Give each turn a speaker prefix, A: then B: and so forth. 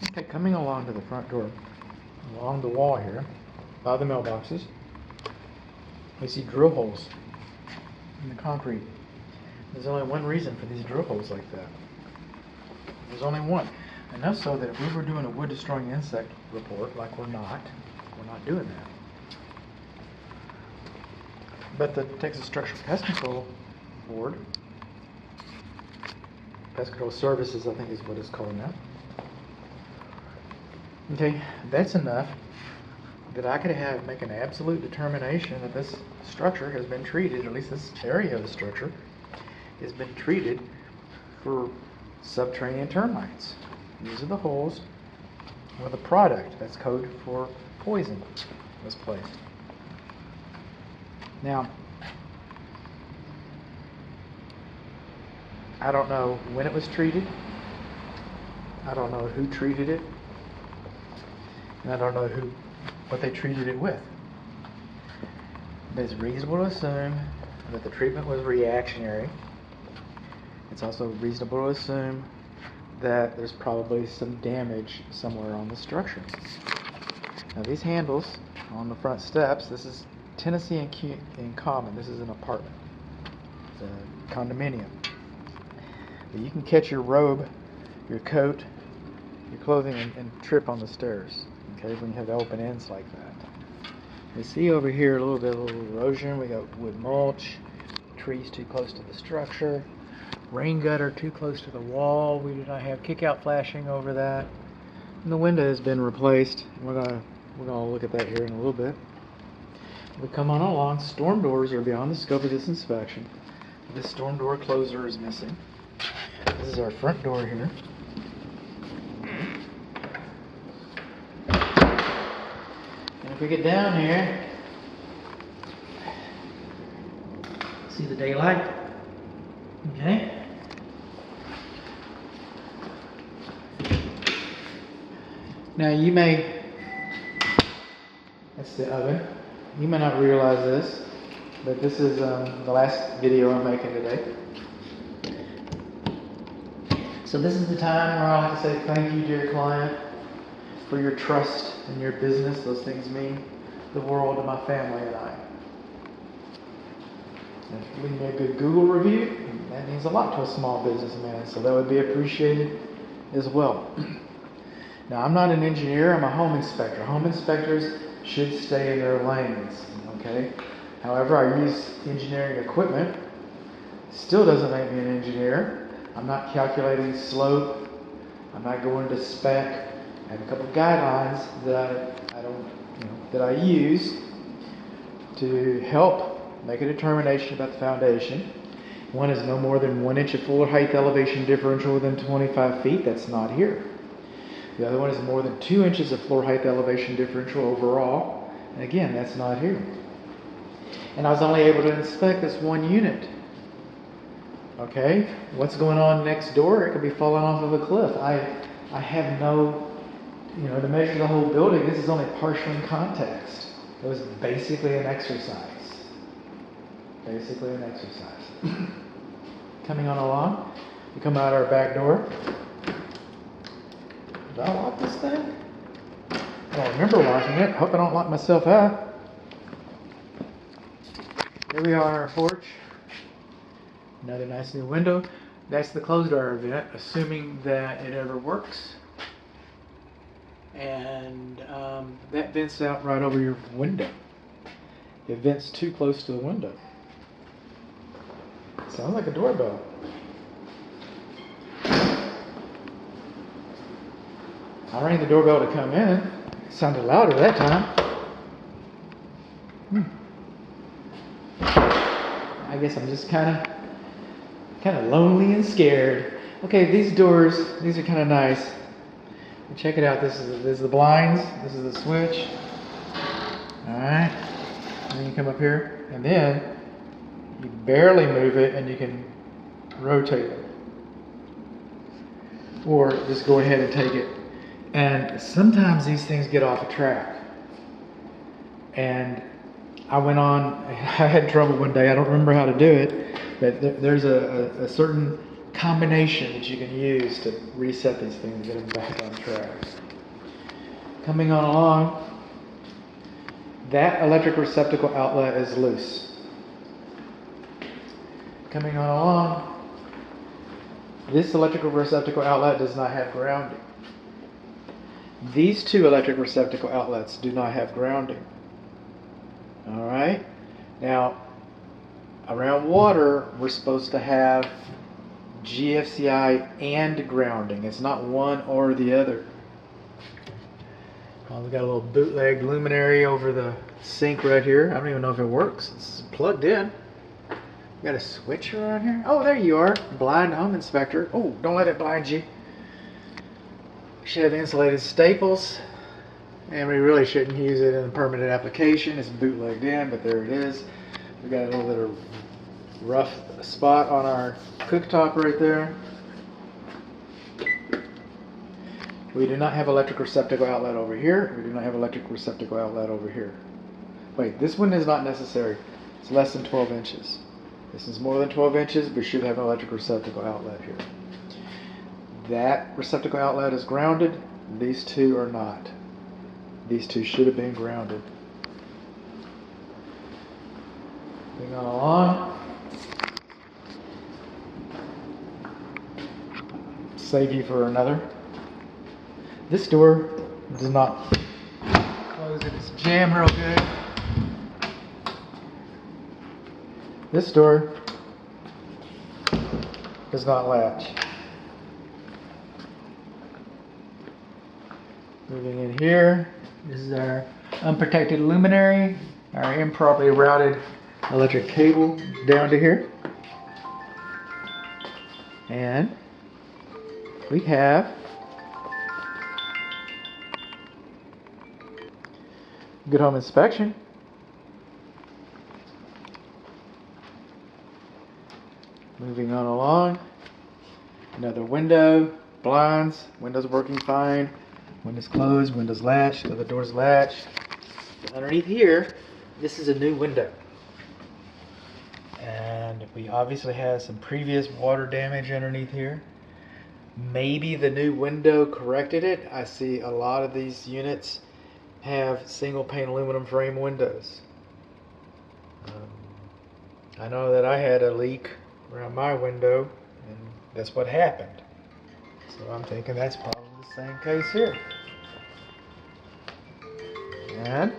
A: Okay, coming along to the front door, along the wall here, by the mailboxes, we see drill holes in the concrete. There's only one reason for these drill holes like that. There's only one. Enough so that if we were doing a wood destroying insect report, like we're not doing that. But the Texas Structural Pest Control Board, Pest Control Services, I think is what it's called now. Okay, that's enough that I could make an absolute determination that this structure has been treated, at least this area of the structure, has been treated for subterranean termites. These are the holes where the product that's code for poison was placed. Now, I don't know when it was treated. I don't know who treated it. And I don't know what they treated it with. But it's reasonable to assume that the treatment was reactionary. It's also reasonable to assume that there's probably some damage somewhere on the structure. Now these handles on the front steps, this is Tennessee in common. This is an apartment. It's a condominium. But you can catch your robe, your coat, your clothing and trip on the stairs. Okay, when you have the open ends like that. You see over here a little bit of erosion. We got wood mulch, trees too close to the structure, rain gutter too close to the wall. We do not have kick-out flashing over that. And the window has been replaced. We're gonna look at that here in a little bit. We come on along. Storm doors are beyond the scope of this inspection. This storm door closer is missing. This is our front door here. And if we get down here, see the daylight? Okay. Now that's the oven. You may not realize this, but this is the last video I'm making today. So this is the time where I like to say thank you, dear client, for your trust in your business. Those things mean the world to my family and I. And if you leave me a good Google review, that means a lot to a small businessman, so that would be appreciated as well. Now, I'm not an engineer, I'm a home inspector. Home inspectors should stay in their lanes, okay? However, I use engineering equipment. Still doesn't make me an engineer. I'm not calculating slope. I'm not going to spec. I have a couple of guidelines that I use to help make a determination about the foundation. One is no more than 1 inch of floor height elevation differential within 25 feet. That's not here. The other one is more than 2 inches of floor height elevation differential overall. And again, that's not here. And I was only able to inspect this one unit. Okay, what's going on next door? It could be falling off of a cliff. I have no, to measure the whole building, this is only partial in context. It was basically an exercise. Coming on along, we come out our back door. Did I lock this thing? I don't remember locking it. Hope I don't lock myself out. Here we are on our porch. Another nice new window. That's the closed door vent, assuming that it ever works. And that vents out right over your window. It vents too close to the window. Sounds like a doorbell. I rang the doorbell to come in. It sounded louder that time. I guess I'm just kind of lonely and scared. Okay, these doors, these are kind of nice. Check it out. This is the blinds. This is the switch. All right. And then you come up here, and then you barely move it, and you can rotate it, or just go ahead and take it. And sometimes these things get off a track. And I had trouble one day. I don't remember how to do it, but there's a certain combination that you can use to reset these things and get them back on track. Coming on along, that electric receptacle outlet is loose. Coming on along, this electrical receptacle outlet does not have grounding. These two electric receptacle outlets do not have grounding. Alright? Now, around water, we're supposed to have GFCI and grounding. It's not one or the other. We've got a little bootleg luminary over the sink right here. I don't even know if it works. It's plugged in. Got a switch around here? Oh, there you are. Blind home inspector. Oh, don't let it blind you. Should have insulated staples. And we really shouldn't use it in a permanent application. It's bootlegged in, but there it is. We got a little bit of rough spot on our cooktop right there. We do not have electric receptacle outlet over here. We do not have electric receptacle outlet over here. Wait, this one is not necessary. It's less than 12 inches. This is more than 12 inches. We should have an electric receptacle outlet here. That receptacle outlet is grounded. These two are not. These two should have been grounded. Moving on along. Save you for another. This door does not close it. It's jammed real good. This door does not latch. Moving in here, this is our unprotected luminary, our improperly routed electric cable down to here. And we have good home inspection. Moving on along, another window, blinds, windows working fine, windows closed, windows latched, other doors latched. Underneath here, this is a new window. And we obviously have some previous water damage underneath here. Maybe the new window corrected it. I see a lot of these units have single pane aluminum frame windows. I know that I had a leak around my window, and that's what happened. So I'm thinking that's probably the same case here. And